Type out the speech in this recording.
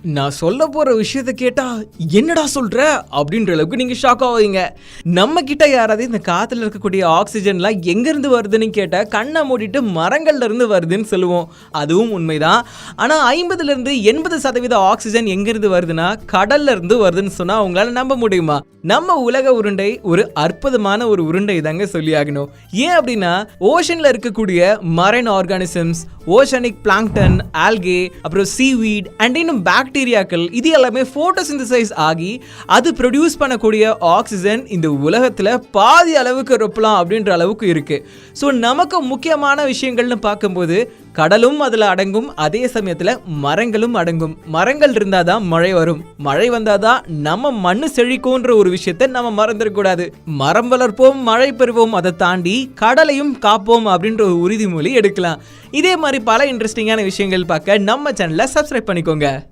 நான் சொல்ல போற விஷயத்தை கேட்டா என்னடா சொல்ற அப்படின்ற அளவுக்கு நீங்க ஷாக் ஆவீங்க. நம்ம கிட்ட யாராவது இந்த காத்துல இருக்கக்கூடிய ஆக்சிஜன்லாம் எங்க இருந்து வருதுன்னு கேட்டா கண்ணை மூடிட்டு மரங்கள்ல இருந்து வருதுன்னு சொல்லுவோம். அதுவும் உண்மைதான். ஆனா 50ல இருந்து 80% ஆக்சிஜன் எங்க இருந்து வருதுன்னா கடல்ல இருந்து வருதுன்னு சொன்னா உங்களால நம்ப முடியுமா? நம்ம உலக உருண்டை ஒரு அற்புதமான ஒரு உருண்டை தாங்க சொல்லி ஆகணும். ஏன் அப்படின்னா ஓஷன்ல இருக்கக்கூடிய marine organisms, oceanic plankton, algae, அப்புறம் சீவீட் அண்ட் இன்னும் பாக்டீரியாக்கள் இது எல்லாமே போட்டோசிந்தசைஸ் ஆகி அது ப்ரொடியூஸ் பண்ணக்கூடிய ஆக்சிஜன் இந்த உலகத்துல பாதி அளவுக்கு ரொப்பலாம் அப்படின்ற அளவுக்கு இருக்கு. ஸோ நமக்கு முக்கியமான விஷயங்கள்னு பார்க்கும்போது கடலும் அதுல அடங்கும், அதே சமயத்துல மரங்களும் அடங்கும். மரங்கள் இருந்தாதான் மழை வரும், மழை வந்தாதான் நம்ம மண்ணு செழிக்கும்ன்ற ஒரு விஷயத்தை நம்ம மறந்துடக்கூடாது. மரம் வளர்ப்போம், மழை பெறுவோம், அதை தாண்டி கடலையும் காப்போம் அப்படின்ற ஒரு உறுதிமொழி எடுக்கலாம். இதே மாதிரி பல இன்ட்ரெஸ்டிங்கான விஷயங்கள் பார்க்க நம்ம சேனலை சப்ஸ்கிரைப் பண்ணிக்கோங்க.